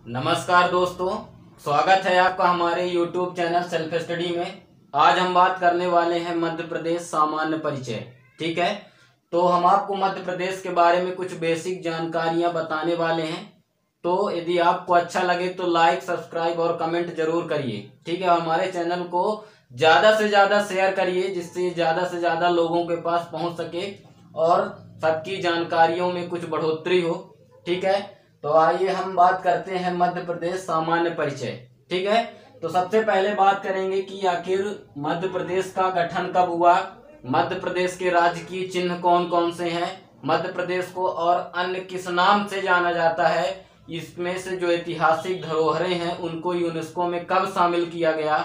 नमस्कार दोस्तों, स्वागत है आपका हमारे YouTube चैनल सेल्फ स्टडी में। आज हम बात करने वाले हैं मध्य प्रदेश सामान्य परिचय। ठीक है, तो हम आपको मध्य प्रदेश के बारे में कुछ बेसिक जानकारियां बताने वाले हैं। तो यदि आपको अच्छा लगे तो लाइक, सब्सक्राइब और कमेंट जरूर करिए। ठीक है, हमारे चैनल को ज़्यादा से ज़्यादा शेयर करिए जिससे ज़्यादा से ज़्यादा लोगों के पास पहुँच सके और सबकी जानकारियों में कुछ बढ़ोतरी हो। ठीक है, तो आइए हम बात करते हैं मध्य प्रदेश सामान्य परिचय। ठीक है, तो सबसे पहले बात करेंगे कि आखिर मध्य प्रदेश का गठन कब हुआ, मध्य प्रदेश के राजकीय चिन्ह कौन कौन से हैं, मध्य प्रदेश को और अन्य किस नाम से जाना जाता है, इसमें से जो ऐतिहासिक धरोहरें हैं उनको यूनेस्को में कब शामिल किया गया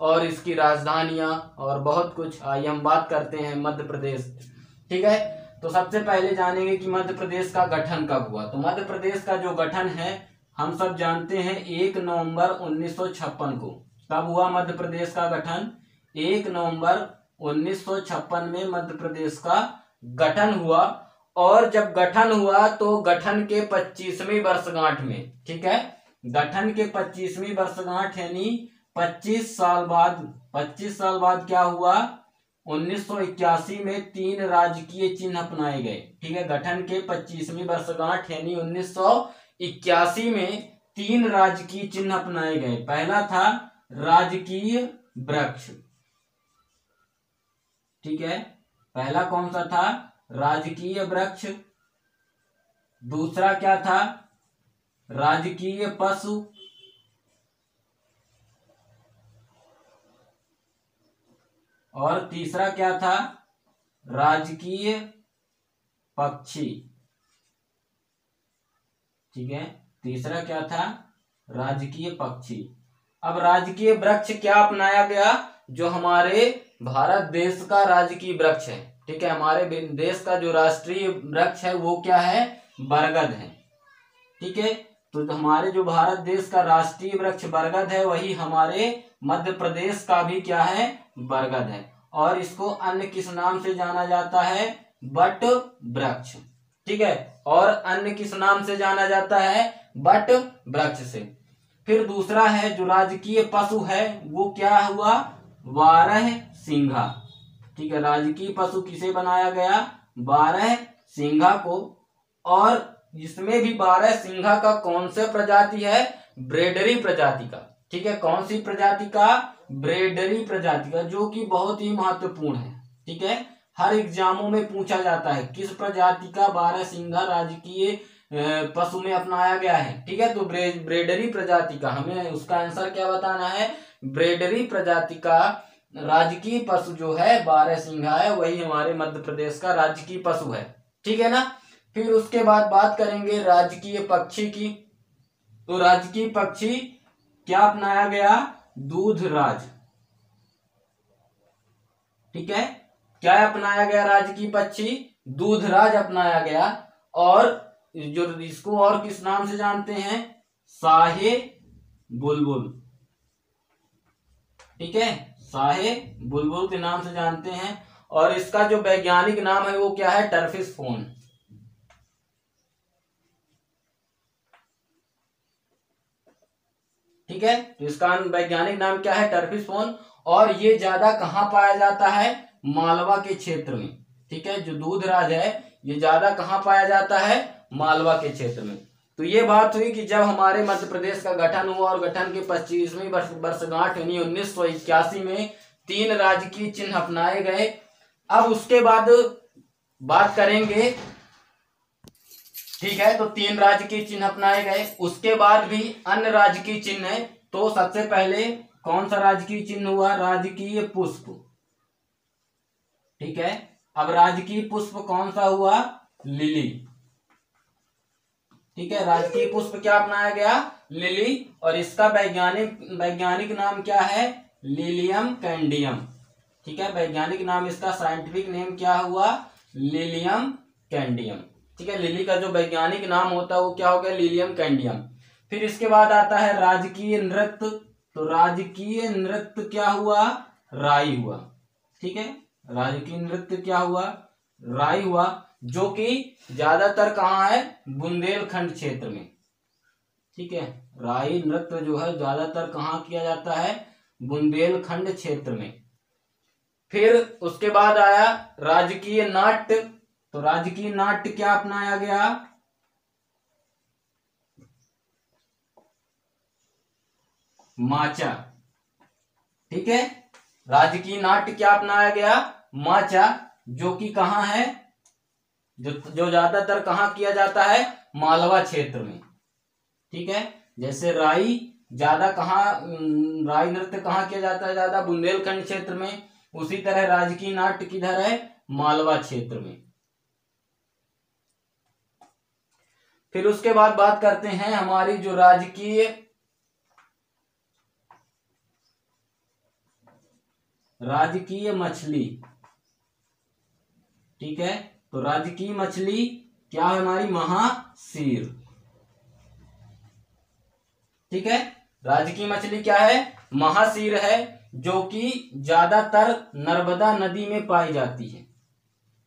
और इसकी राजधानियां और बहुत कुछ। आइए हम बात करते हैं मध्य प्रदेश। ठीक है, तो सबसे पहले जानेंगे कि मध्य प्रदेश का गठन कब हुआ। तो मध्य प्रदेश का जो गठन है हम सब जानते हैं 1 नवंबर 1956 को। कब हुआ मध्य प्रदेश का गठन? 1 नवंबर 1956 में मध्य प्रदेश का गठन हुआ। और जब गठन हुआ तो गठन के 25वीं वर्षगांठ में, ठीक है, गठन के 25वीं वर्षगांठ यानी 25 साल बाद क्या हुआ? 1981 में 3 राजकीय चिन्ह अपनाए गए। ठीक है, गठन के 25वीं वर्षगांठ यानी 1981 में 3 राजकीय चिन्ह अपनाए गए। पहला था राजकीय वृक्ष। ठीक है, पहला कौन सा था? राजकीय वृक्ष। दूसरा क्या था? राजकीय पशु। और तीसरा क्या था? राजकीय पक्षी। ठीक है, तीसरा क्या था? राजकीय पक्षी। अब राजकीय वृक्ष क्या अपनाया गया? जो हमारे भारत देश का राजकीय वृक्ष है। ठीक है, हमारे देश का जो राष्ट्रीय वृक्ष है वो क्या है? बरगद है। ठीक है, तो हमारे जो भारत देश का राष्ट्रीय वृक्ष बरगद है, वही हमारे मध्य प्रदेश का भी क्या है? बरगद है। और इसको अन्य किस नाम से जाना जाता है? बट वृक्ष। ठीक है, और अन्य किस नाम से जाना जाता है? बट वृक्ष से। फिर दूसरा है जो राजकीय पशु है वो क्या हुआ? बारहसिंघा। ठीक है, राजकीय पशु किसे बनाया गया? बारहसिंघा को। और इसमें भी बारहसिंघा का कौन सा प्रजाति है? ब्रेडरी प्रजाति का। ठीक है, कौन सी प्रजाति का? ब्रेडरी प्रजाति का, जो कि बहुत ही महत्वपूर्ण है। ठीक है, हर एग्जामों में पूछा जाता है किस प्रजाति का बारहसिंघा राजकीय पशु में अपनाया गया है। ठीक है, तो ब्रेडरी प्रजाति का, हमें उसका आंसर क्या बताना है? ब्रेडरी प्रजाति का राजकीय पशु जो है बारहसिंघा है, वही हमारे मध्य प्रदेश का राजकीय पशु है। ठीक है ना। फिर उसके बाद बात करेंगे राजकीय पक्षी की। तो राजकीय पक्षी क्या अपनाया गया? दूधराज। ठीक है, क्या अपनाया गया? राजकीय पक्षी दूधराज अपनाया गया। और जो इसको और किस नाम से जानते हैं? शाहे बुलबुल। ठीक है, शाहे बुलबुल के नाम से जानते हैं। और इसका जो वैज्ञानिक नाम है वो क्या है? टर्फिस फोन। ठीक है, तो इसका वैज्ञानिक नाम क्या है? टर्फिस फोन। और ये ज्यादा कहाँ पाया जाता है? मालवा के क्षेत्र में। ठीक है, जो दूधराज है ये ज्यादा कहाँ पाया जाता है? मालवा के क्षेत्र में। तो ये बात हुई कि जब हमारे मध्य प्रदेश का गठन हुआ और गठन के 25वीं वर्षगांठ यानी 1981 में 3 राजकीय चिन्ह अपनाए गए। अब उसके बाद बात करेंगे। ठीक है, तो 3 राजकीय चिन्ह अपनाए गए, उसके बाद भी अन्य राजकीय चिन्ह है। तो सबसे पहले कौन सा राजकीय चिन्ह हुआ? राजकीय पुष्प। ठीक है, अब राजकीय पुष्प कौन सा हुआ? लिली। ठीक है, राजकीय पुष्प क्या अपनाया गया? लिली। और इसका वैज्ञानिक नाम क्या है? लिलियम कैंडियम। ठीक है, वैज्ञानिक नाम, इसका साइंटिफिक नेम क्या हुआ? लिलियम कैंडियम। ठीक है, लिली का जो वैज्ञानिक नाम होता है वो क्या हो गया? लिलियम कैंडियम। फिर इसके बाद आता है राजकीय नृत्य। तो राजकीय नृत्य क्या हुआ? राई हुआ। ठीक है, राजकीय नृत्य क्या हुआ? राई हुआ, जो कि ज्यादातर कहाँ है? बुंदेलखंड क्षेत्र में। ठीक है, राई नृत्य जो है ज्यादातर कहाँ किया जाता है, बुंदेलखंड क्षेत्र में। फिर उसके बाद आया राजकीय नाट्य। तो राजकीय नाट्य क्या अपनाया गया, माचा। ठीक है, राजकीय नाट्य क्या अपनाया गया, माचा, जो कि कहाँ है, जो ज्यादातर कहाँ किया जाता है, मालवा क्षेत्र में। ठीक है, जैसे राई ज्यादा कहाँ, राई नृत्य कहाँ किया जाता है ज्यादा, बुंदेलखंड क्षेत्र में। उसी तरह राजकीय नाट्य किधर है, मालवा क्षेत्र में। फिर उसके बाद बात करते हैं हमारी जो राजकीय मछली। ठीक है, तो राजकीय मछली क्या है हमारी, महासीर। ठीक है, राजकीय मछली क्या है, महासीर है, जो कि ज्यादातर नर्मदा नदी में पाई जाती है।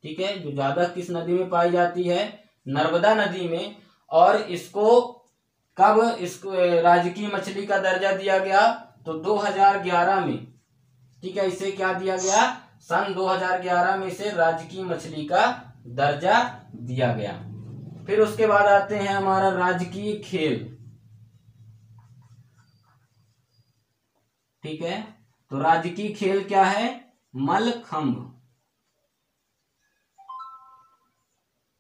ठीक है, जो ज्यादा किस नदी में पाई जाती है, नर्मदा नदी में। और इसको कब इसको राजकीय मछली का दर्जा दिया गया, तो 2011 में। ठीक है, इसे क्या दिया गया, सन 2011 में इसे राजकीय मछली का दर्जा दिया गया। फिर उसके बाद आते हैं हमारा राजकीय खेल। ठीक है, तो राजकीय खेल क्या है, मलखंभ।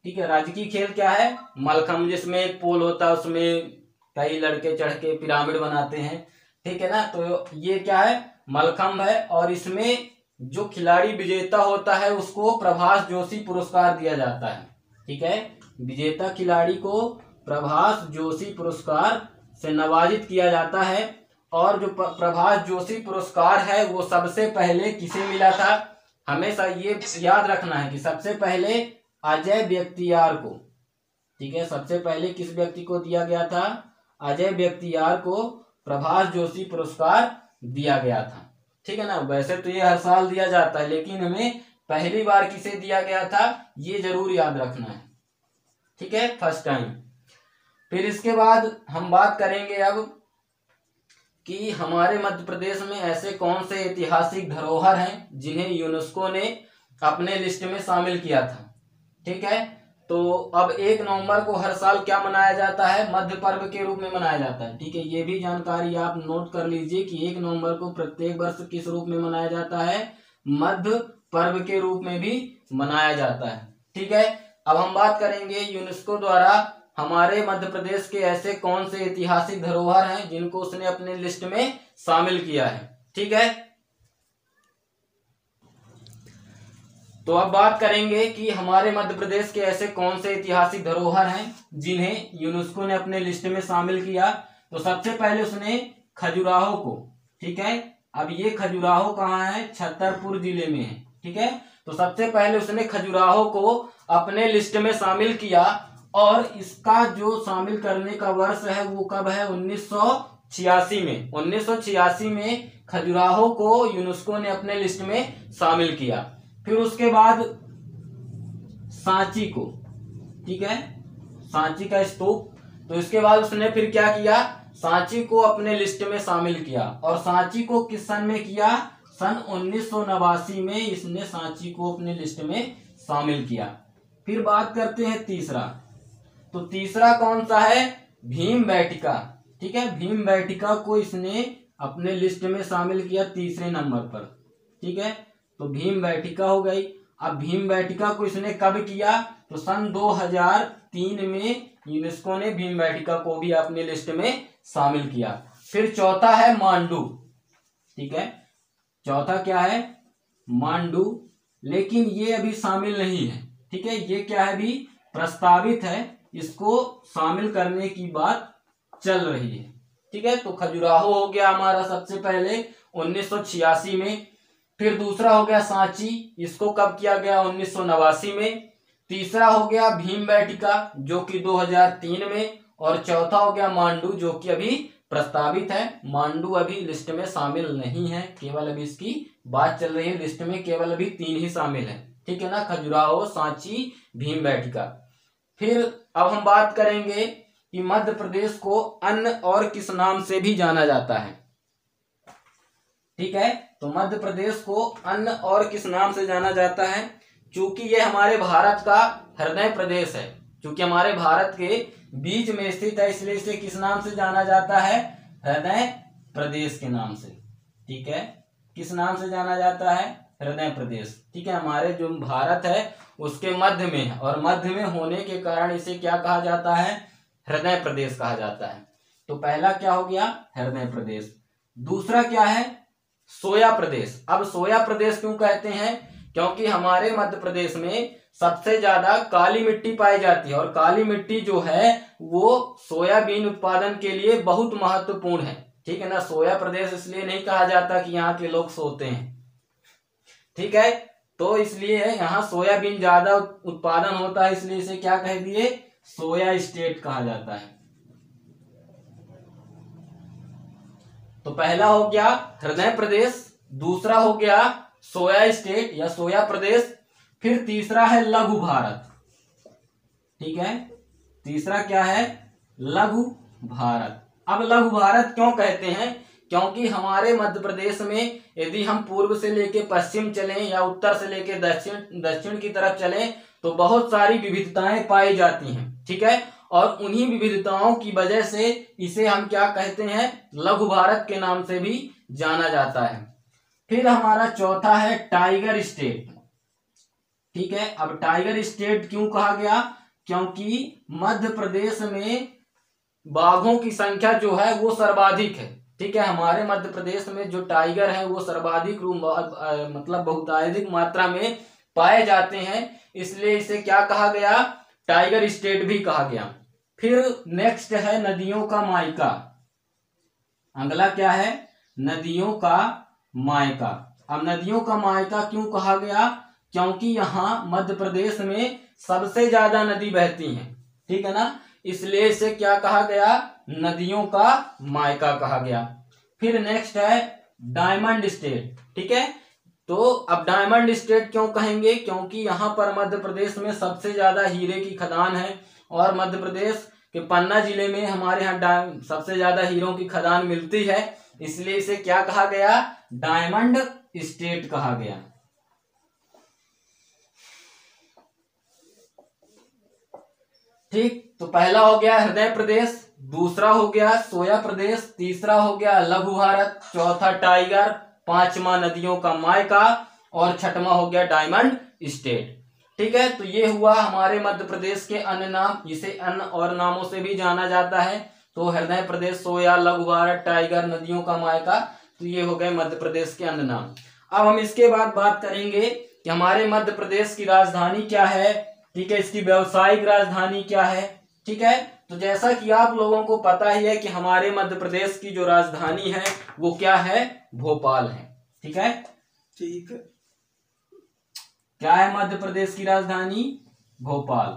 ठीक है, राजकीय खेल क्या है, मलखंभ, जिसमें एक पोल होता है, उसमें कई लड़के चढ़ के पिरामिड बनाते हैं। ठीक है ना, तो ये क्या है, मलखंभ है। और इसमें जो खिलाड़ी विजेता होता है उसको प्रभास जोशी पुरस्कार दिया जाता है। ठीक है, विजेता खिलाड़ी को प्रभास जोशी पुरस्कार से नवाजित किया जाता है। और जो प्रभास जोशी पुरस्कार है वो सबसे पहले किसे मिला था, हमेशा ये याद रखना है कि सबसे पहले अजय व्यक्तियार को। ठीक है, सबसे पहले किस व्यक्ति को दिया गया था, अजय व्यक्तियार को प्रभास जोशी पुरस्कार दिया गया था। ठीक है ना, वैसे तो ये हर साल दिया जाता है, लेकिन हमें पहली बार किसे दिया गया था ये जरूर याद रखना है। ठीक है, फर्स्ट टाइम। फिर इसके बाद हम बात करेंगे अब कि हमारे मध्य प्रदेश में ऐसे कौन से ऐतिहासिक धरोहर हैं जिन्हें यूनेस्को ने अपने लिस्ट में शामिल किया था। ठीक है, तो अब 1 नवंबर को हर साल क्या मनाया जाता है, मध्य पर्व के रूप में मनाया जाता है। ठीक है, ये भी जानकारी आप नोट कर लीजिए कि 1 नवंबर को प्रत्येक वर्ष किस रूप में मनाया जाता है, मध्य पर्व के रूप में भी मनाया जाता है। ठीक है, अब हम बात करेंगे यूनेस्को द्वारा हमारे मध्य प्रदेश के ऐसे कौन से ऐतिहासिक धरोहर हैं जिनको उसने अपने लिस्ट में शामिल किया है। ठीक है, तो अब बात करेंगे कि हमारे मध्य प्रदेश के ऐसे कौन से ऐतिहासिक धरोहर हैं जिन्हें यूनेस्को ने अपने लिस्ट में शामिल किया। तो सबसे पहले उसने खजुराहो को, ठीक है, अब ये खजुराहो कहाँ है, छतरपुर जिले में है। ठीक है, तो सबसे पहले उसने खजुराहो को अपने लिस्ट में शामिल किया। और इसका जो शामिल करने का वर्ष है वो कब है, 1986 में। 1986 में खजुराहो को यूनेस्को ने अपने लिस्ट में शामिल किया। फिर उसके बाद सांची को, ठीक है, सांची का स्तूप, तो इसके बाद उसने फिर क्या किया, सांची को अपने लिस्ट में शामिल किया। और सांची को किस सन में किया, सन 1989 में इसने सांची को अपने लिस्ट में शामिल किया। फिर बात करते हैं तीसरा, तो तीसरा कौन सा है, भीमबेटका। ठीक है, भीमबेटका को इसने अपने लिस्ट में शामिल किया तीसरे नंबर पर। ठीक है, तो भीमबेटका हो गई। अब भीमबेटका को इसने कब किया, तो सन 2003 में यूनेस्को ने भीमबेटका को भी अपनी लिस्ट में शामिल किया। फिर चौथा है मांडू। ठीक है, चौथा क्या है, मांडू, लेकिन ये अभी शामिल नहीं है। ठीक है, ये क्या है, अभी प्रस्तावित है, इसको शामिल करने की बात चल रही है। ठीक है, तो खजुराहो हो गया हमारा सबसे पहले 1986 में। फिर दूसरा हो गया सांची, इसको कब किया गया, 1989 में। तीसरा हो गया भीमबेटका जो कि 2003 में। और चौथा हो गया मांडू जो कि अभी प्रस्तावित है। मांडू अभी लिस्ट में शामिल नहीं है, केवल अभी इसकी बात चल रही है। लिस्ट में केवल अभी 3 ही शामिल है। ठीक है ना, खजुराहो, सांची, भीमबेटका। फिर अब हम बात करेंगे कि मध्य प्रदेश को अन्य और किस नाम से भी जाना जाता है। ठीक है, तो मध्य प्रदेश को अन्य और किस नाम से जाना जाता है? चूंकि ये हमारे भारत का हृदय प्रदेश है, चूंकि हमारे भारत के बीच में स्थित है, इसलिए इसे किस नाम से जाना जाता है? हृदय प्रदेश के नाम से। ठीक है, किस नाम से जाना जाता है? हृदय प्रदेश। ठीक है, हमारे जो भारत है उसके मध्य में है, और मध्य में होने के कारण इसे क्या कहा जाता है? हृदय प्रदेश कहा जाता है। तो पहला क्या हो गया? हृदय प्रदेश। दूसरा क्या है? सोया प्रदेश। अब सोया प्रदेश क्यों कहते हैं? क्योंकि हमारे मध्य प्रदेश में सबसे ज्यादा काली मिट्टी पाई जाती है, और काली मिट्टी जो है वो सोयाबीन उत्पादन के लिए बहुत महत्वपूर्ण है। ठीक है ना, सोया प्रदेश इसलिए नहीं कहा जाता कि यहाँ के लोग सोते हैं। ठीक है, तो इसलिए यहाँ सोयाबीन ज्यादा उत्पादन होता है, इसलिए इसे क्या कह दिए? सोया स्टेट कहा जाता है। तो पहला हो गया हृदय प्रदेश, दूसरा हो गया सोया स्टेट या सोया प्रदेश, फिर तीसरा है लघु भारत। ठीक है, तीसरा क्या है? लघु भारत। अब लघु भारत क्यों कहते हैं? क्योंकि हमारे मध्य प्रदेश में यदि हम पूर्व से लेके पश्चिम चलें या उत्तर से लेके दक्षिण की तरफ चलें तो बहुत सारी विविधताएं पाई जाती हैं। ठीक है, और उन्हीं विविधताओं की वजह से इसे हम क्या कहते हैं? लघु भारत के नाम से भी जाना जाता है। फिर हमारा चौथा है टाइगर स्टेट। ठीक है, अब टाइगर स्टेट क्यों कहा गया? क्योंकि मध्य प्रदेश में बाघों की संख्या जो है वो सर्वाधिक है। ठीक है, हमारे मध्य प्रदेश में जो टाइगर है वो सर्वाधिक मतलब बहुतायत मात्रा में पाए जाते हैं, इसलिए इसे क्या कहा गया? टाइगर स्टेट भी कहा गया। फिर नेक्स्ट है नदियों का मायका। अगला क्या है? नदियों का मायका। अब नदियों का मायका क्यों कहा गया? क्योंकि यहाँ मध्य प्रदेश में सबसे ज्यादा नदी बहती हैं। ठीक है ना, इसलिए इसे क्या कहा गया? नदियों का मायका कहा गया। फिर नेक्स्ट है डायमंड स्टेट। ठीक है, तो अब डायमंड स्टेट क्यों कहेंगे? क्योंकि यहाँ पर मध्य प्रदेश में सबसे ज्यादा हीरे की खदान है, और मध्य प्रदेश के पन्ना जिले में हमारे यहाँ सबसे ज्यादा हीरों की खदान मिलती है, इसलिए इसे क्या कहा गया? डायमंड स्टेट कहा गया। ठीक, तो पहला हो गया हृदय प्रदेश, दूसरा हो गया सोया प्रदेश, तीसरा हो गया लघु भारत, चौथा टाइगर, पांचवा नदियों का मायका, और छठवां हो गया डायमंड स्टेट। ठीक है, तो ये हुआ हमारे मध्य प्रदेश के अन्य नाम। इसे अन्य और नामों से भी जाना जाता है। तो हृदय प्रदेश, सोया, लघु भारत, टाइगर, नदियों का मायका, तो ये हो गए मध्य प्रदेश के अन्य नाम। अब हम इसके बाद बात करेंगे कि हमारे मध्य प्रदेश की राजधानी क्या है। ठीक है, इसकी व्यावसायिक राजधानी क्या है। ठीक है, तो जैसा कि आप लोगों को पता ही है कि हमारे मध्य प्रदेश की जो राजधानी है वो क्या है? भोपाल है। ठीक है, ठीक है, क्या है मध्य प्रदेश की राजधानी? भोपाल।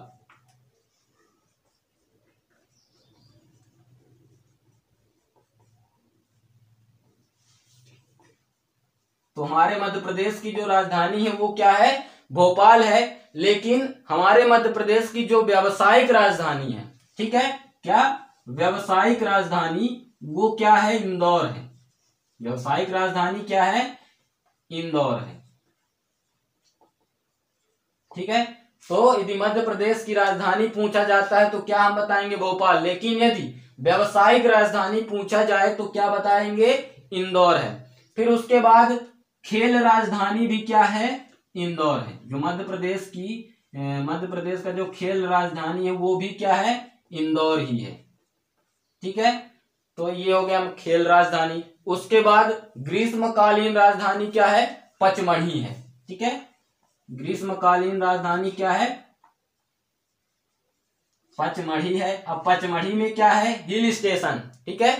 तो हमारे मध्य प्रदेश की जो राजधानी है वो क्या है? भोपाल है। लेकिन हमारे मध्य प्रदेश की जो व्यावसायिक राजधानी है, ठीक है, क्या? व्यावसायिक राजधानी वो क्या है? इंदौर है। व्यावसायिक राजधानी क्या है? इंदौर है। ठीक है, तो यदि मध्य प्रदेश की राजधानी पूछा जाता है तो क्या हम बताएंगे? भोपाल। लेकिन यदि व्यावसायिक राजधानी पूछा जाए तो क्या बताएंगे? इंदौर है। फिर उसके बाद खेल राजधानी भी क्या है? इंदौर है। जो मध्य प्रदेश का जो खेल राजधानी है वो भी क्या है? इंदौर ही है। ठीक है, तो ये हो गया खेल राजधानी। उसके बाद ग्रीष्मकालीन राजधानी क्या है? पचमढ़ी है। ठीक है, ग्रीष्मकालीन राजधानी क्या है? पचमढ़ी है। अब पचमढ़ी में क्या है? Hill station. ठीक है,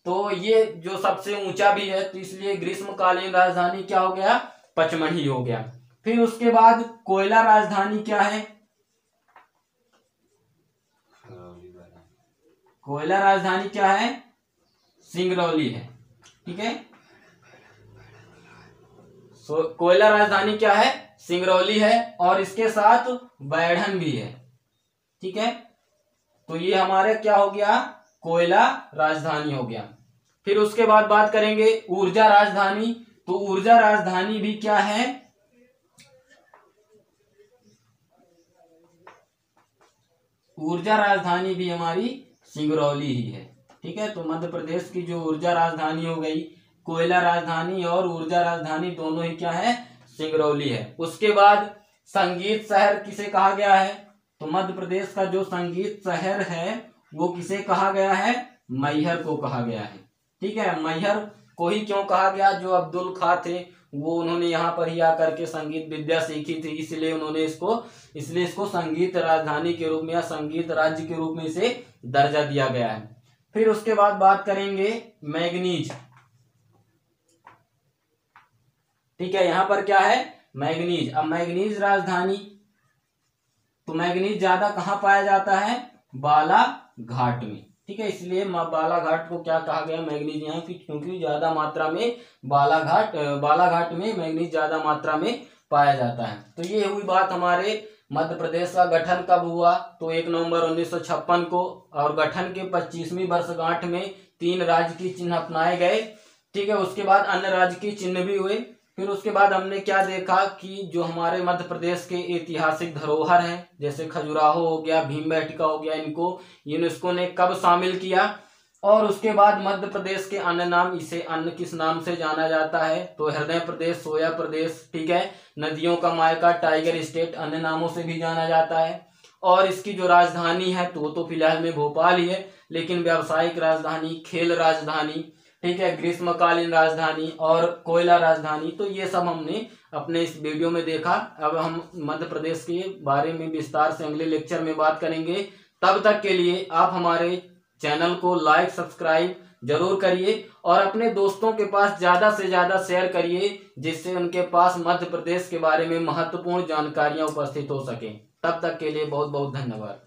तो ये जो सबसे ऊंचा भी है, तो इसलिए ग्रीष्मकालीन राजधानी क्या हो गया? पचमढ़ी हो गया। फिर उसके बाद कोयला राजधानी क्या है? कोयला राजधानी क्या है? सिंगरौली है। ठीक है, कोयला राजधानी क्या है? सिंगरौली है, और इसके साथ बैढ़न भी है। ठीक है, तो ये हमारे क्या हो गया, कोयला राजधानी हो गया। फिर उसके बाद बात करेंगे ऊर्जा राजधानी। तो ऊर्जा राजधानी भी क्या है, ऊर्जा राजधानी भी हमारी सिंगरौली ही है। ठीक है, तो मध्य प्रदेश की जो ऊर्जा राजधानी हो गई, कोयला राजधानी और ऊर्जा राजधानी दोनों ही क्या है, सिंगरौली है। उसके बाद संगीत शहर किसे कहा गया है, तो मध्य प्रदेश का जो संगीत शहर है वो किसे कहा गया है, मैहर को कहा गया है। ठीक है, मैहर को ही क्यों कहा गया, जो अब्दुल खां थे वो उन्होंने यहाँ पर ही आकर के संगीत विद्या सीखी थी, इसलिए उन्होंने इसको संगीत राजधानी के रूप में या संगीत राज्य के रूप में इसे दर्जा दिया गया है। फिर उसके बाद बात करेंगे मैंगनीज। ठीक है, यहाँ पर क्या है, मैंगनीज। अब मैंगनीज राजधानी, तो मैंगनीज ज्यादा कहाँ पाया जाता है, बालाघाट में। ठीक है, इसलिए बालाघाट को क्या कहा गया, मैंगनीज, यहाँ की क्योंकि ज्यादा मात्रा में बालाघाट में मैंगनीज ज्यादा मात्रा में पाया जाता है। तो ये हुई बात हमारे मध्य प्रदेश का गठन कब हुआ, तो 1 नवंबर 1956 को, और गठन के 25वीं वर्षगांठ में 3 राज्य की चिन्ह अपनाए गए। ठीक है, उसके बाद अन्य राज्य की चिन्ह भी हुए। फिर उसके बाद हमने क्या देखा कि जो हमारे मध्य प्रदेश के ऐतिहासिक धरोहर हैं, जैसे खजुराहो हो गया, भीमबेटका हो गया, इनको यूनेस्को ने कब शामिल किया। और उसके बाद मध्य प्रदेश के अन्य नाम, इसे अन्य किस नाम से जाना जाता है, तो हृदय प्रदेश, सोया प्रदेश, ठीक है, नदियों का मायका, टाइगर स्टेट, अन्य नामों से भी जाना जाता है। और इसकी जो राजधानी है तो वो तो फिलहाल में भोपाल ही है, लेकिन व्यावसायिक राजधानी, खेल राजधानी, ठीक है, ग्रीष्मकालीन राजधानी और कोयला राजधानी, तो ये सब हमने अपने इस वीडियो में देखा। अब हम मध्य प्रदेश के बारे में विस्तार से अगले लेक्चर में बात करेंगे। तब तक के लिए आप हमारे चैनल को लाइक सब्सक्राइब जरूर करिए और अपने दोस्तों के पास ज्यादा से ज्यादा शेयर करिए, जिससे उनके पास मध्य प्रदेश के बारे में महत्वपूर्ण जानकारियां उपस्थित हो सके। तब तक के लिए बहुत बहुत धन्यवाद।